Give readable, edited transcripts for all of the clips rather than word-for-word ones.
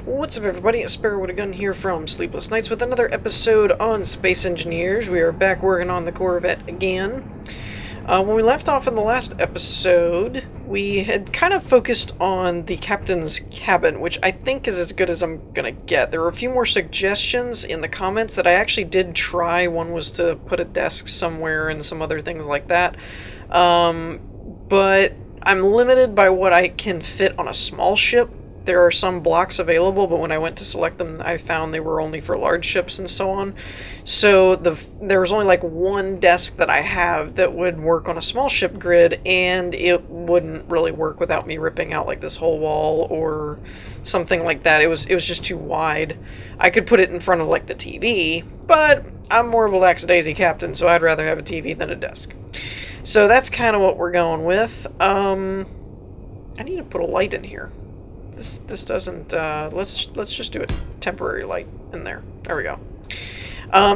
What's up, everybody? It's Sparrow with a Gun here from Sleepless Nights with another episode on Space Engineers. We are back working on the Corvette again. When we left off in the last episode, we had kind of focused on the captain's cabin, which I think is as good as I'm gonna get. There were a few more suggestions in the comments that I actually did try. One was to put a desk somewhere and some other things like that. But I'm limited by what I can fit on a small ship. There are some blocks available, but when I went to select them, I found they were only for large ships and so on. So there was only like one desk that I have that would work on a small ship grid, and it wouldn't really work without me ripping out like this whole wall or something like that. It was just too wide. I could put it in front of like the TV, but I'm more of a lackadaisy captain, so I'd rather have a TV than a desk. So that's kind of what we're going with. I need to put a light in here. This doesn't, let's just do a temporary light in there. There we go.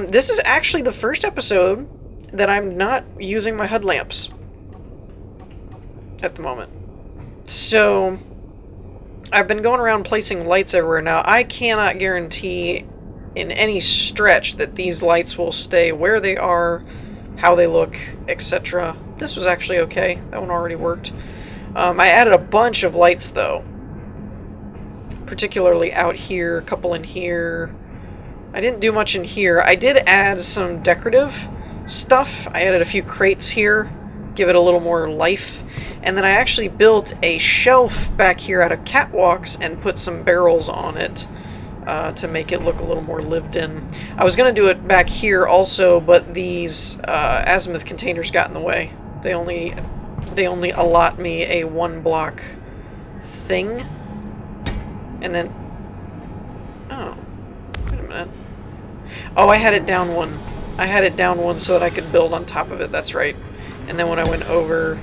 This is actually the first episode that I'm not using my HUD lamps at the moment. So, I've been going around placing lights everywhere now. I cannot guarantee in any stretch that these lights will stay where they are, how they look, etc. This was actually okay. That one already worked. I added a bunch of lights though. Particularly out here, a couple in here. I didn't do much in here. I did add some decorative stuff. I added a few crates here, give it a little more life. And then I actually built a shelf back here out of catwalks and put some barrels on it to make it look a little more lived in. I was going to do it back here also, but these azimuth containers got in the way. They only allot me a one block thing. And then, oh, wait a minute. Oh, I had it down one. I had it down one so that I could build on top of it, that's right. And then when I went over,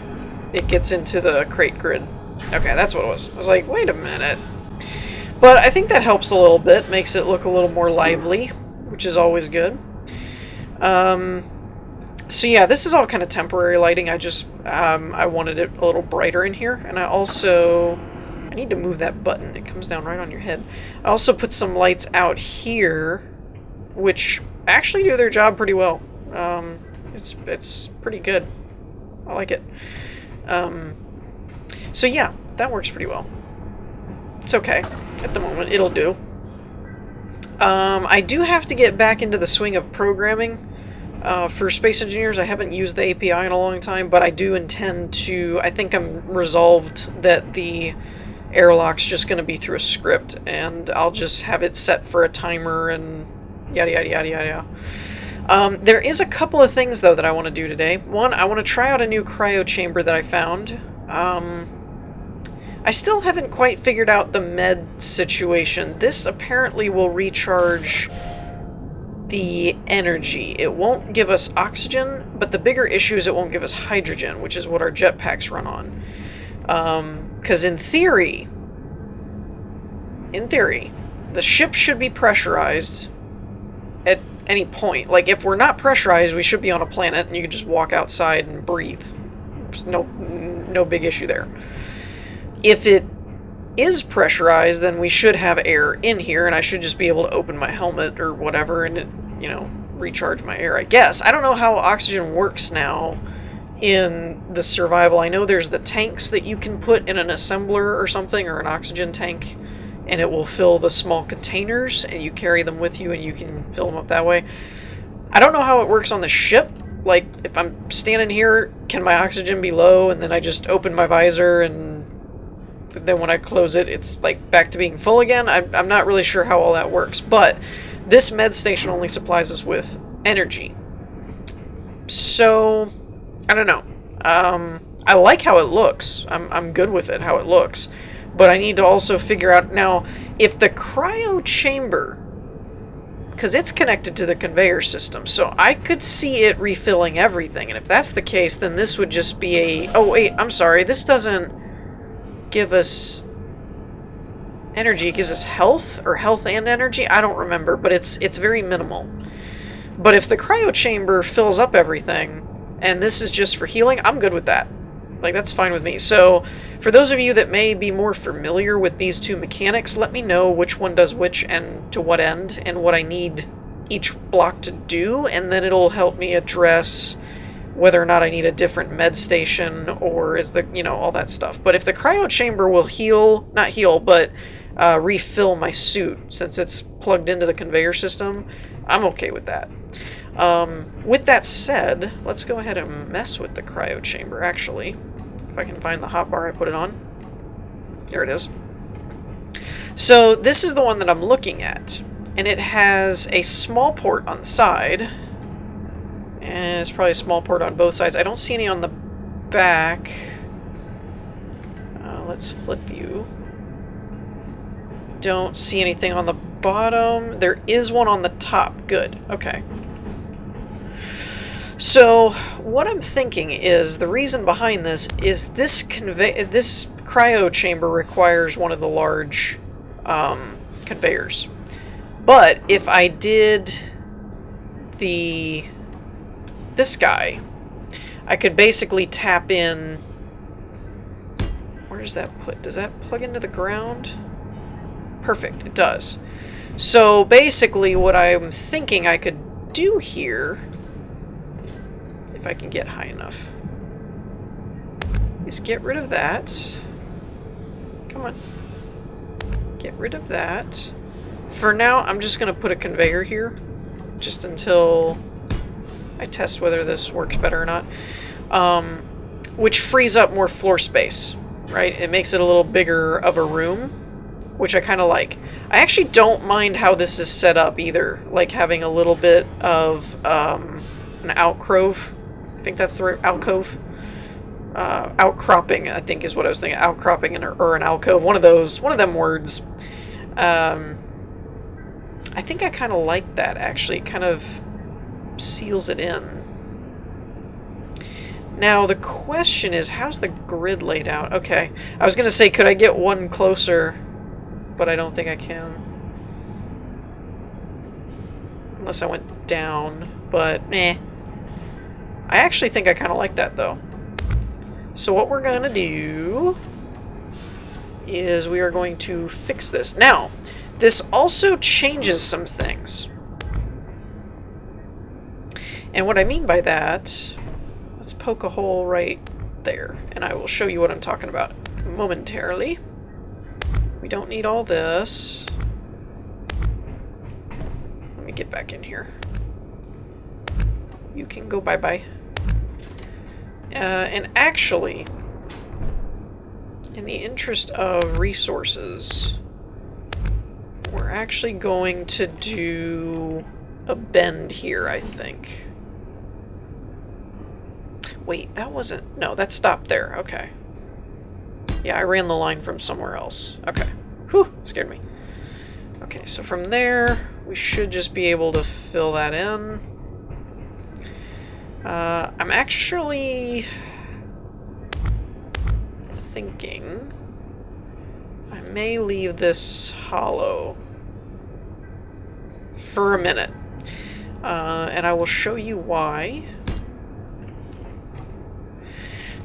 it gets into the crate grid. Okay, that's what it was. I was like, wait a minute. But I think that helps a little bit, makes it look a little more lively, which is always good. So yeah, this is all kind of temporary lighting. I just, I wanted it a little brighter in here, and I need to move that button. It comes down right on your head. I also put some lights out here, which actually do their job pretty well. It's pretty good. I like it. So yeah, that works pretty well. It's okay. At the moment, it'll do. I do have to get back into the swing of programming. For Space Engineers, I haven't used the API in a long time, but I do intend to. I think I'm resolved that the airlock's just going to be through a script, and I'll just have it set for a timer and yada yada yada yada. There is a couple of things though that I want to do today. One, I want to try out a new cryo chamber that I found. I still haven't quite figured out the med situation. This apparently will recharge the energy. It won't give us oxygen, but the bigger issue is it won't give us hydrogen, which is what our jetpacks run on. Because in theory, the ship should be pressurized at any point. Like, if we're not pressurized, we should be on a planet and you can just walk outside and breathe. There's no big issue there. If it is pressurized, then we should have air in here, and I should just be able to open my helmet or whatever and, recharge my air, I guess. I don't know how oxygen works now in the survival. I know there's the tanks that you can put in an assembler or something, or an oxygen tank, and it will fill the small containers, and you carry them with you, and you can fill them up that way. I don't know how it works on the ship. Like, if I'm standing here, can my oxygen be low, and then I just open my visor, and then when I close it, it's like back to being full again? I'm not really sure how all that works, but this med station only supplies us with energy. So I don't know. I like how it looks. I'm good with it, how it looks. But I need to also figure out now if the cryo chamber, because it's connected to the conveyor system, so I could see it refilling everything. And if that's the case, then this would just be a... Oh, wait, I'm sorry. This doesn't give us energy. It gives us health, or health and energy. I don't remember, but it's very minimal. But if the cryo chamber fills up everything, and this is just for healing, I'm good with that. Like, that's fine with me. So, for those of you that may be more familiar with these two mechanics, let me know which one does which and to what end, and what I need each block to do, and then it'll help me address whether or not I need a different med station, or is the, all that stuff. But if the cryo chamber will not heal, but refill my suit, since it's plugged into the conveyor system, I'm okay with that. With that said, let's go ahead and mess with the cryo chamber, actually. If I can find the hotbar I put it on. There it is. So this is the one that I'm looking at, and it has a small port on the side, and it's probably a small port on both sides. I don't see any on the back. Let's flip you. Don't see anything on the bottom. There is one on the top. Good. Okay. So, what I'm thinking is, the reason behind this is this cryo chamber requires one of the large conveyors. But if I did this guy, I could basically tap in. Where does that put? Does that plug into the ground? Perfect, it does. So basically what I'm thinking I could do here, if I can get high enough, is get rid of that. Come on. Get rid of that. For now, I'm just going to put a conveyor here, just until I test whether this works better or not. Which frees up more floor space, right? It makes it a little bigger of a room, which I kind of like. I actually don't mind how this is set up either, like having a little bit of an alcove. I think that's the right alcove. Outcropping, I think is what I was thinking. Outcropping or an alcove. One of them words. I think I kind of like that, actually. It kind of seals it in. Now, the question is, how's the grid laid out? Okay. I was going to say, could I get one closer? But I don't think I can. Unless I went down. But, I actually think I kind of like that, though. So what we're going to do is we are going to fix this. Now, this also changes some things. And what I mean by that, let's poke a hole right there, and I will show you what I'm talking about momentarily. We don't need all this. Let me get back in here. You can go bye-bye. And actually, in the interest of resources, we're actually going to do a bend here, I think. Wait, that wasn't... No, that stopped there. Okay. Yeah, I ran the line from somewhere else. Okay. Whew, scared me. Okay, so from there, we should just be able to fill that in. I'm actually thinking I may leave this hollow for a minute. And I will show you why.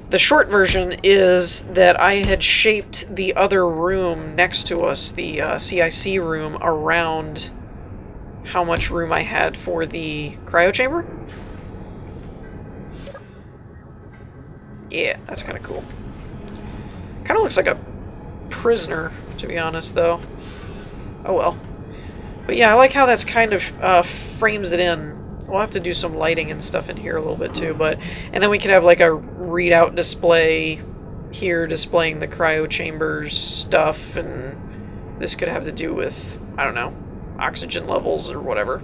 The short version is that I had shaped the other room next to us, the CIC room, around how much room I had for the cryo chamber. Yeah, that's kind of cool. Kind of looks like a prisoner, to be honest, though. Oh well. But yeah, I like how that's kind of frames it in. We'll have to do some lighting and stuff in here a little bit too, and then we could have like a readout display here displaying the cryo chambers stuff, and this could have to do with, I don't know, oxygen levels or whatever.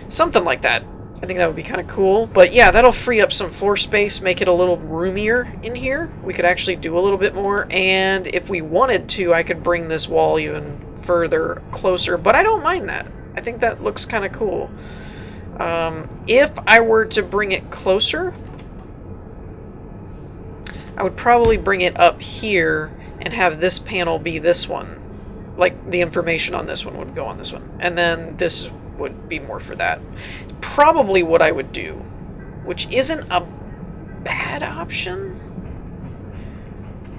Something like that. I think that would be kind of cool. But yeah, that'll free up some floor space, make it a little roomier in here. We could actually do a little bit more, and if we wanted to, I could bring this wall even further closer, but I don't mind that. I think that looks kind of cool. If I were to bring it closer, I would probably bring it up here and have this panel be this one. Like, the information on this one would go on this one. And then this would be more for that. Probably what I would do, which isn't a bad option.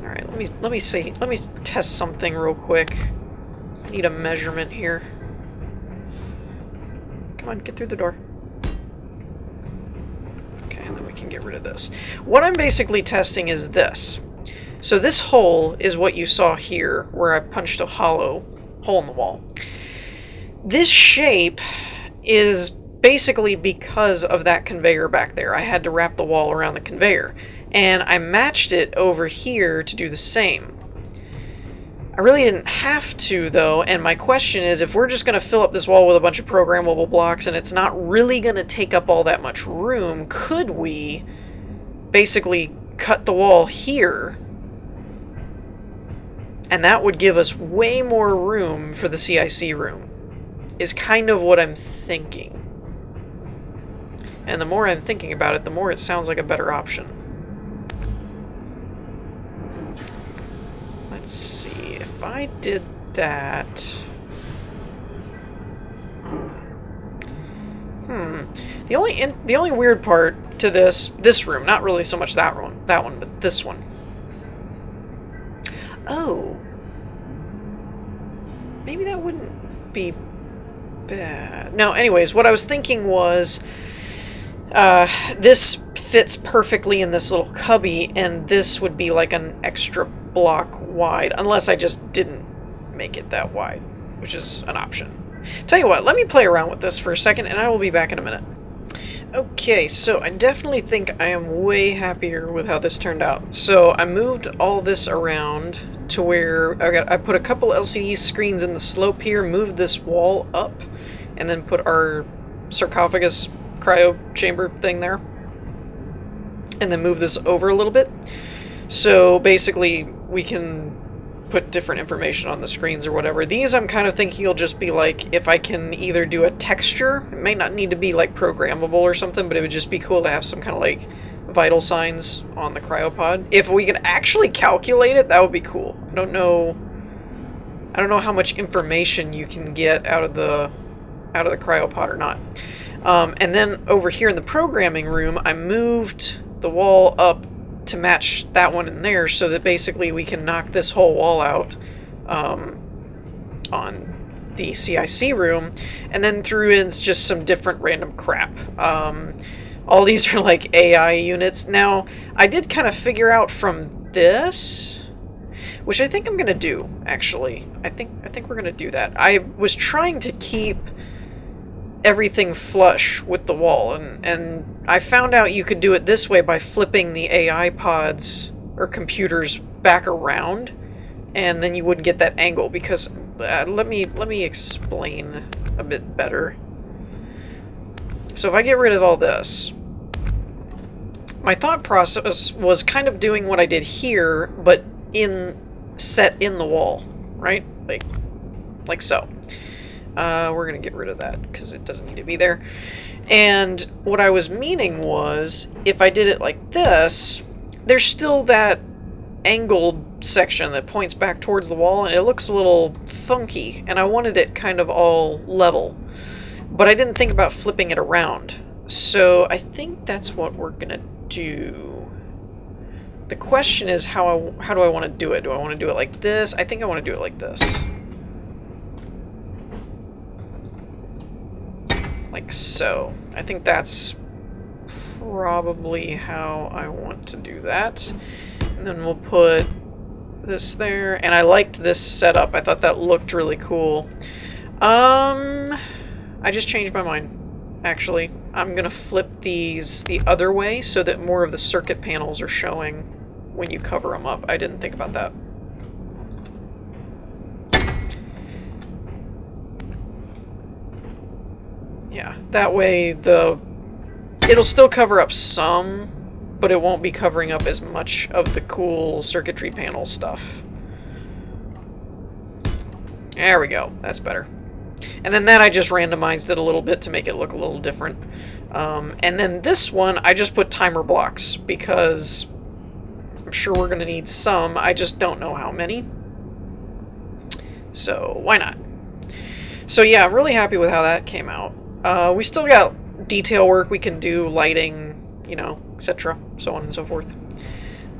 Alright, let me see. Let me test something real quick. I need a measurement here. Come on, get through the door. Okay, and then we can get rid of this. What I'm basically testing is this. So this hole is what you saw here, where I punched a hollow hole in the wall. This shape is basically because of that conveyor back there. I had to wrap the wall around the conveyor. And I matched it over here to do the same. I really didn't have to, though, and my question is, if we're just going to fill up this wall with a bunch of programmable blocks and it's not really going to take up all that much room, could we basically cut the wall here? And that would give us way more room for the CIC room, is kind of what I'm thinking. And the more I'm thinking about it, the more it sounds like a better option. Let's see, if I did that... The only weird part to this room, not really so much that one, but this one. Oh. Maybe that wouldn't be bad. No, anyways, what I was thinking was, this fits perfectly in this little cubby, and this would be like an extra block wide, unless I just didn't make it that wide, which is an option. Tell you what, let me play around with this for a second, and I will be back in a minute. Okay, so I definitely think I am way happier with how this turned out. So I moved all this around to where I put a couple LCD screens in the slope here, moved this wall up, and then put our sarcophagus cryo chamber thing there, and then move this over a little bit. So basically we can put different information on the screens or whatever. These I'm kind of thinking will just be like, if I can either do a texture, it may not need to be like programmable or something, but it would just be cool to have some kind of like vital signs on the cryopod. If we can actually calculate it, that would be cool. I don't know how much information you can get out of the cryopod or not. And then over here in the programming room, I moved the wall up to match that one in there, so that basically we can knock this whole wall out on the CIC room, and then threw in just some different random crap. All these are like AI units. Now, I did kind of figure out from this, which I think I'm gonna do, actually. I think we're gonna do that. I was trying to keep everything flush with the wall, and I found out you could do it this way by flipping the AI pods or computers back around, and then you wouldn't get that angle, because let me explain a bit better. So if I get rid of all this, my thought process was kind of doing what I did here, but set in the wall, right? Like so. We're going to get rid of that because it doesn't need to be there. And what I was meaning was, if I did it like this, there's still that angled section that points back towards the wall, and it looks a little funky, and I wanted it kind of all level. But I didn't think about flipping it around. So I think that's what we're going to do. The question is, how do I want to do it? Do I want to do it like this? I think I want to do it like this. Like so. I think that's probably how I want to do that. And then we'll put this there. And I liked this setup. I thought that looked really cool. I just changed my mind, actually. I'm going to flip these the other way so that more of the circuit panels are showing when you cover them up. I didn't think about that. Yeah, that way it'll still cover up some, but it won't be covering up as much of the cool circuitry panel stuff. There we go, that's better. And then that I just randomized it a little bit to make it look a little different. And then this one, I just put timer blocks because I'm sure we're going to need some. I just don't know how many. So why not? So yeah, I'm really happy with how that came out. We still got detail work we can do, lighting, you know, etc., so on and so forth.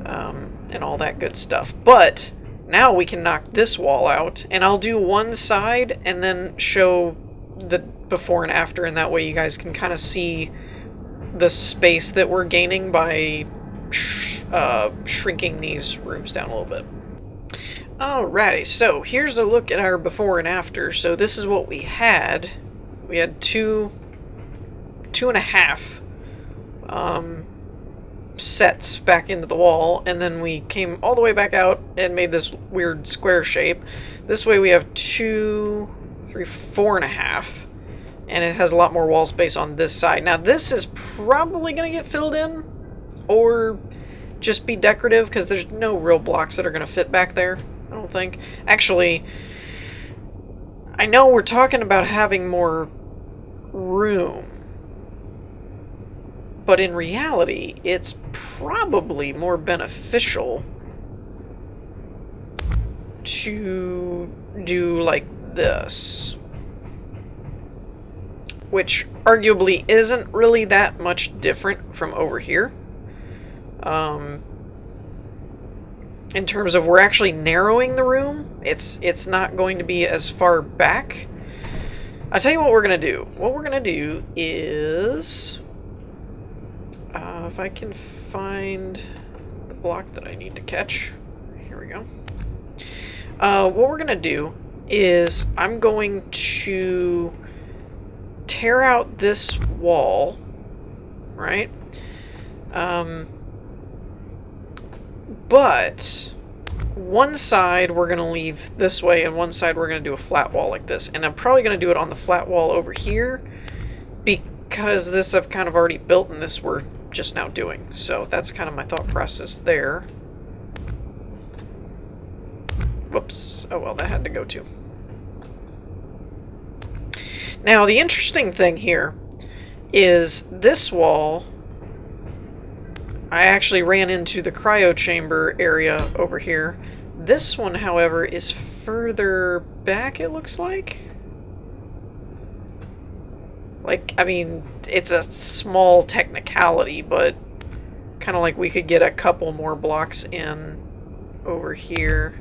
and all that good stuff. But now we can knock this wall out, and I'll do one side and then show the before and after, and that way you guys can kind of see the space that we're gaining by shrinking these rooms down a little bit. Alrighty, so here's a look at our before and after. So this is what we had. We had two and a half sets back into the wall, and then we came all the way back out and made this weird square shape. This way we have 2, 3, 4.5, and it has a lot more wall space on this side. Now this is probably going to get filled in, or just be decorative, because there's no real blocks that are going to fit back there, I don't think. Actually, I know we're talking about having more room, but in reality, it's probably more beneficial to do like this, which arguably isn't really that much different from over here. In terms of we're actually narrowing the room, it's not going to be as far back. I'll tell you what we're going to do. What we're going to do is... if I can find the block that I need to catch. Here we go. What we're going to do is I'm going to tear out this wall, right? But one side we're going to leave this way, and one side we're going to do a flat wall like this. And I'm probably going to do it on the flat wall over here, because this I've kind of already built, and this we're just now doing. So that's kind of my thought process there. Whoops. Oh well, that had to go too. Now the interesting thing here is this wall, I actually ran into the cryo chamber area over here. This one, however, is further back, it looks like. Like, I mean, it's a small technicality, but kind of like we could get a couple more blocks in over here.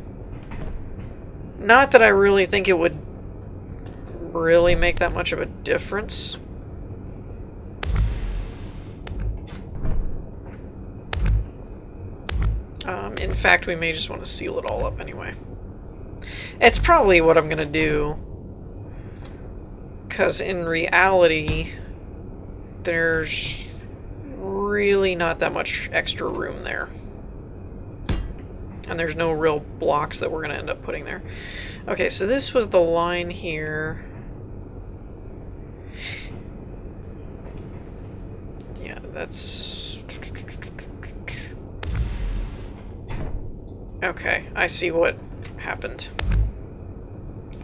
Not that I really think it would really make that much of a difference. In fact, we may just want to seal it all up anyway. It's probably what I'm going to do, because in reality, there's really not that much extra room there. And there's no real blocks that we're going to end up putting there. Okay, so this was the line here. Yeah, that's... Okay, I see what happened.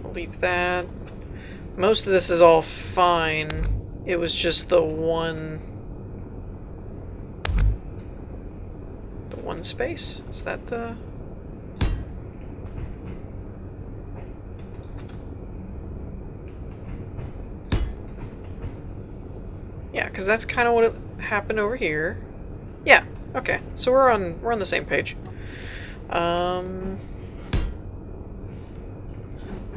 I'll leave that. Most of this is all fine. It was just the one space? Is that the... Yeah, because that's kind of what happened over here. Yeah, okay. So we're on the same page.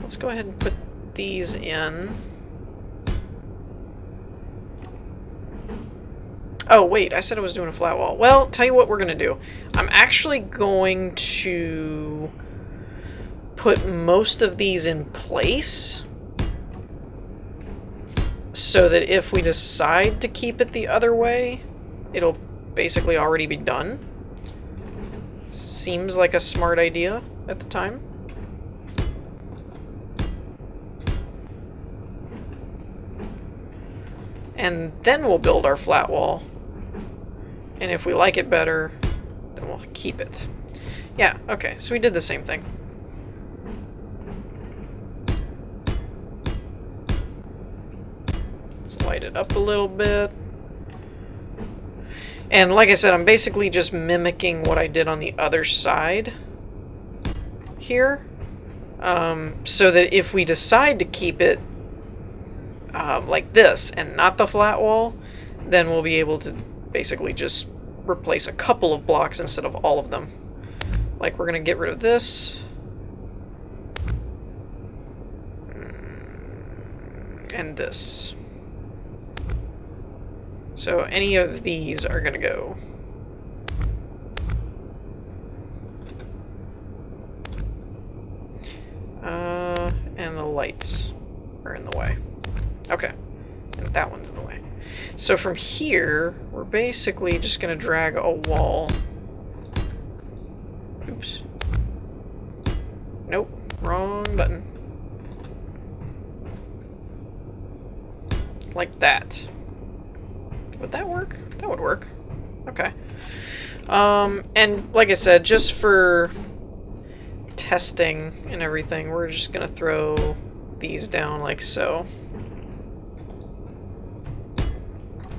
Let's go ahead and put these in. Oh, wait, I said I was doing a flat wall. Well, tell you what we're going to do. I'm actually going to put most of these in place so that if we decide to keep it the other way, it'll basically already be done. Seems like a smart idea at the time. And then we'll build our flat wall. And if we like it better, then we'll keep it. Yeah, okay, so we did the same thing. Let's light it up a little bit. And like I said, I'm basically just mimicking what I did on the other side here. So that if we decide to keep it like this and not the flat wall, then we'll be able to basically just replace a couple of blocks instead of all of them. Like, we're going to get rid of this. And this. So any of these are going to go. And the lights are in the way. Okay. And that one's in the way. So from here, we're basically just going to drag a wall. Oops. Nope. Wrong button. Like that. Would that work? That would work. Okay. And like I said, just for testing and everything, we're just gonna throw these down like so.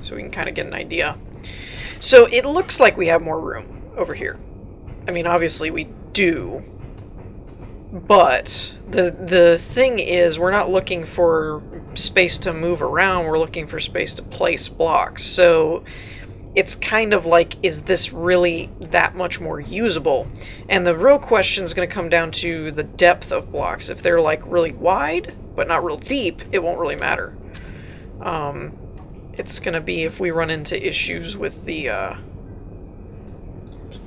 So we can kind of get an idea. So it looks like we have more room over here. I mean, obviously we do. But the thing is, we're not looking for space to move around, we're looking for space to place blocks. So it's kind of like, is this really that much more usable? And the real question is going to come down to the depth of blocks. If they're like really wide, but not real deep, it won't really matter. It's going to be if we run into issues with the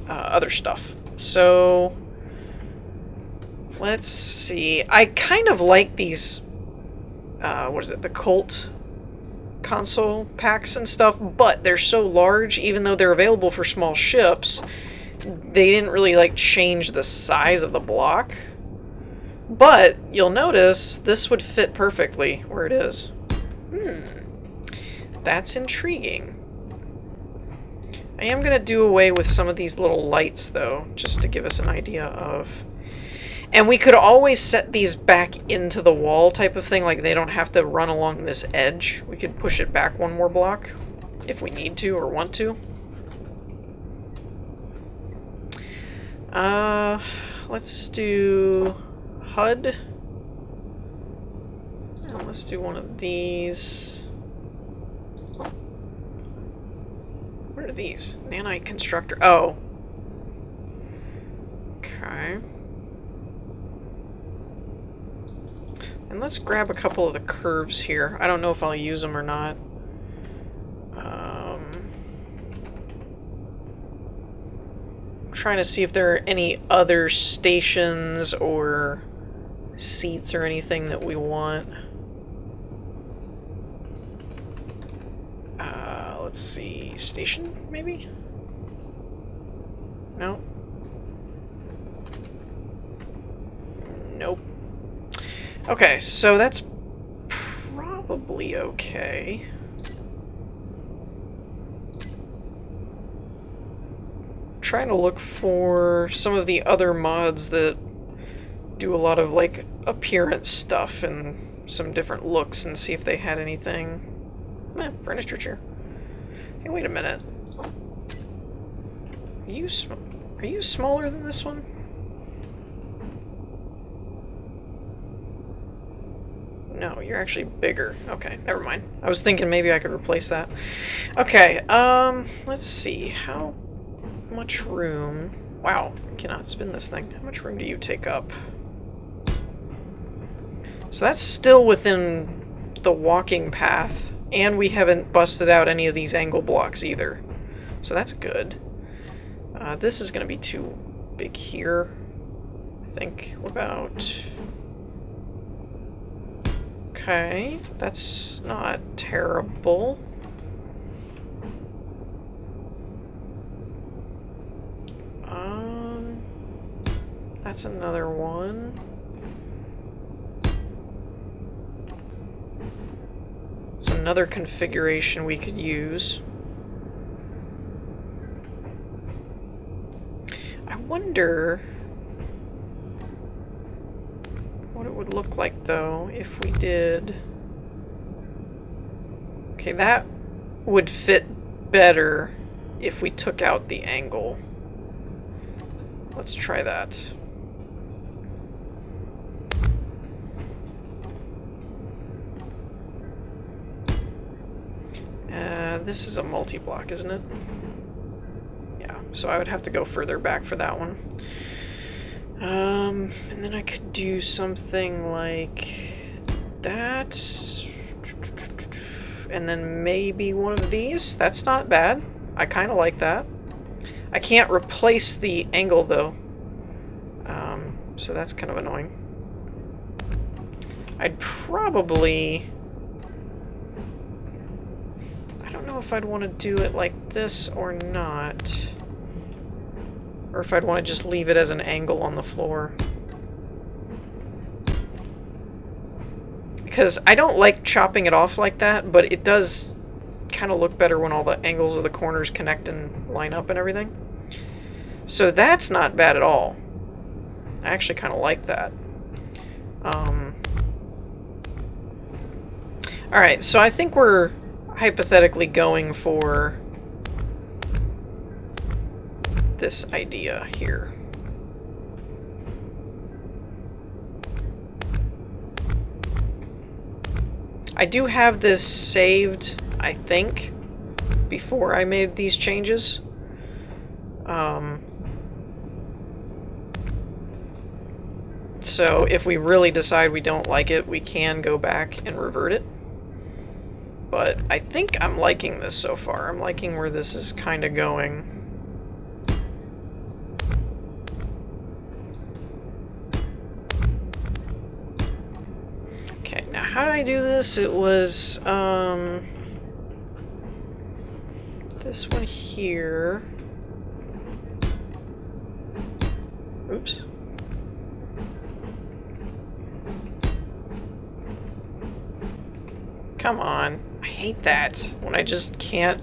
other stuff. So let's see. I kind of like these, what is it, the Colt console packs and stuff, but they're so large, even though they're available for small ships, they didn't really like change the size of the block. But you'll notice this would fit perfectly where it is. That's intriguing. I am going to do away with some of these little lights though, just to give us an idea of... And we could always set these back into the wall type of thing, like they don't have to run along this edge. We could push it back one more block if we need to or want to. Let's do HUD. And let's do one of these. What are these? Nanite constructor. Oh. Okay. And let's grab a couple of the curves here. I don't know if I'll use them or not. I'm trying to see if there are any other stations or seats or anything that we want. Let's see. Station, maybe? No? Nope. Okay, so that's probably okay. Trying to look for some of the other mods that do a lot of like appearance stuff and some different looks and see if they had anything. Furniture chair. Hey, wait a minute. Are you smaller than this one? No, you're actually bigger. Okay, never mind. I was thinking maybe I could replace that. Okay, let's see. How much room... Wow, I cannot spin this thing. How much room do you take up? So that's still within the walking path, and we haven't busted out any of these angle blocks either. So that's good. This is going to be too big here, I think. What about... Okay, that's not terrible. That's another one. It's another configuration we could use. I wonder what it would look like, though, if we did... Okay, that would fit better if we took out the angle. Let's try that. This is a multi-block, isn't it? so I would have to go further back for that one. And then I could do something like that. And then maybe one of these. That's not bad. I kind of like that. I can't replace the angle though. So that's kind of annoying. I'd probably... I don't know if I'd want to do it like this or not. Or if I'd want to just leave it as an angle on the floor. Because I don't like chopping it off like that, but it does kind of look better when all the angles of the corners connect and line up and everything. So that's not bad at all. I actually kind of like that. Alright, so I think we're hypothetically going for this idea here. I do have this saved, I think, before I made these changes. So if we really decide we don't like it, we can go back and revert it. But I think I'm liking this so far. I'm liking where this is kind of going. Okay, now how did I do this? It was, this one here. Oops. Come on. I hate that when I just can't.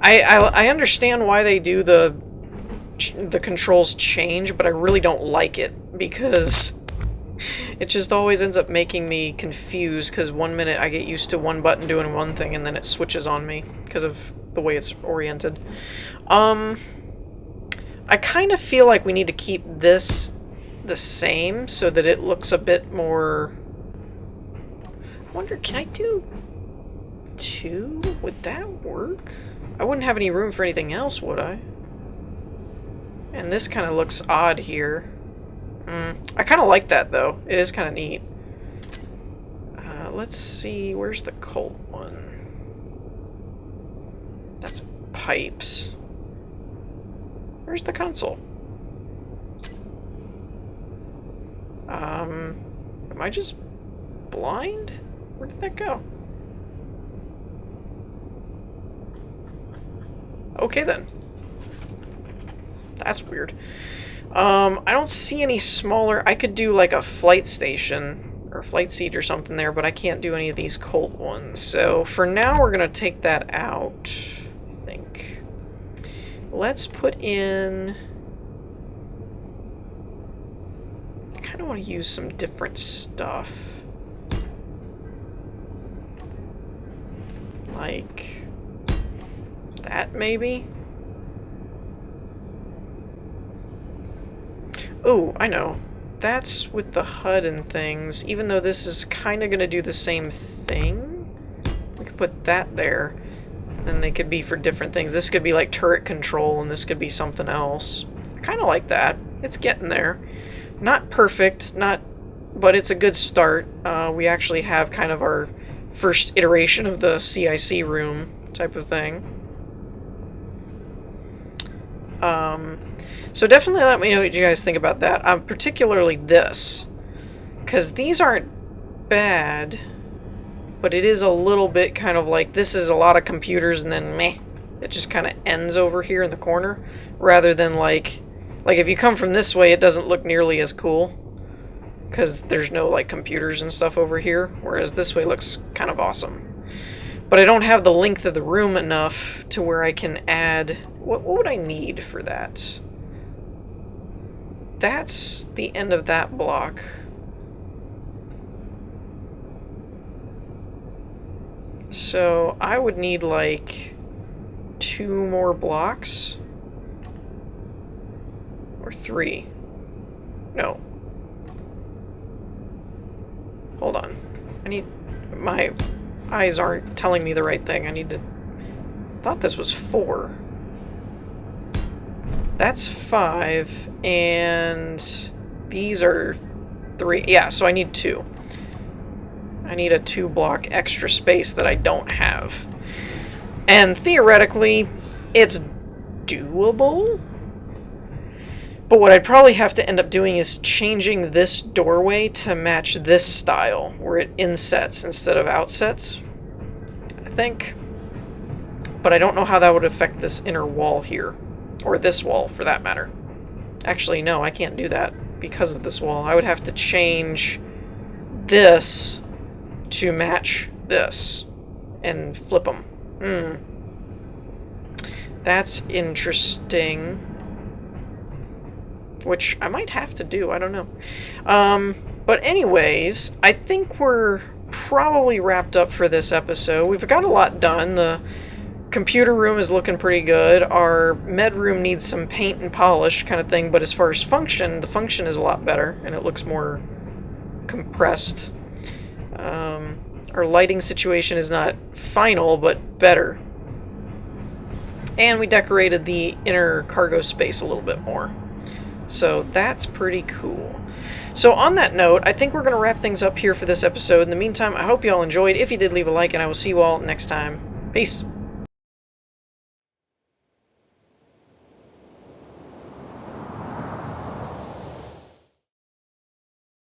I understand why they do the controls change, but I really don't like it because it just always ends up making me confused because one minute I get used to one button doing one thing and then it switches on me because of the way it's oriented. I kind of feel like we need to keep this the same so that it looks a bit more... I wonder, can I do 2? Would that work? I wouldn't have any room for anything else, would I? And this kind of looks odd here. I kind of like that, though. It is kind of neat. Let's see. Where's the Colt one? That's pipes. Where's the console? Am I just blind? Where did that go? Okay, then. That's weird. I don't see any smaller... I could do like a flight station or flight seat or something there, but I can't do any of these Colt ones. So for now, we're going to take that out, I think. Let's put in... I kind of want to use some different stuff. Like... that, maybe? Oh, I know. That's with the HUD and things. Even though this is kind of going to do the same thing, we could put that there. And then they could be for different things. This could be like turret control, and this could be something else. I kind of like that. It's getting there. Not perfect, but it's a good start. We actually have kind of our first iteration of the CIC room type of thing. So definitely let me know what you guys think about that. Particularly this. Because these aren't bad, but it is a little bit kind of like, this is a lot of computers and then meh. It just kind of ends over here in the corner. Rather than like if you come from this way, it doesn't look nearly as cool. Because there's no like computers and stuff over here. Whereas this way looks kind of awesome. But I don't have the length of the room enough to where I can add... What would I need for that? That's the end of that block. So I would need like 2 more blocks. Or 3. No. Hold on. I need... my eyes aren't telling me the right thing. I need to... I thought this was 4. That's 5, and these are 3. Yeah, so I need 2. I need a 2-block extra space that I don't have. And theoretically, it's doable. But what I'd probably have to end up doing is changing this doorway to match this style, where it insets instead of outsets, I think. But I don't know how that would affect this inner wall here. Or this wall, for that matter. Actually, no, I can't do that because of this wall. I would have to change this to match this and flip them. That's interesting. Which I might have to do, I don't know. But anyways, I think we're probably wrapped up for this episode. We've got a lot done. The computer room is looking pretty good. Our med room needs some paint and polish kind of thing, but as far as function, the function is a lot better, and it looks more compressed. Our lighting situation is not final, but better. And we decorated the inner cargo space a little bit more. So that's pretty cool. So on that note, I think we're going to wrap things up here for this episode. In the meantime, I hope you all enjoyed. If you did, leave a like, and I will see you all next time. Peace.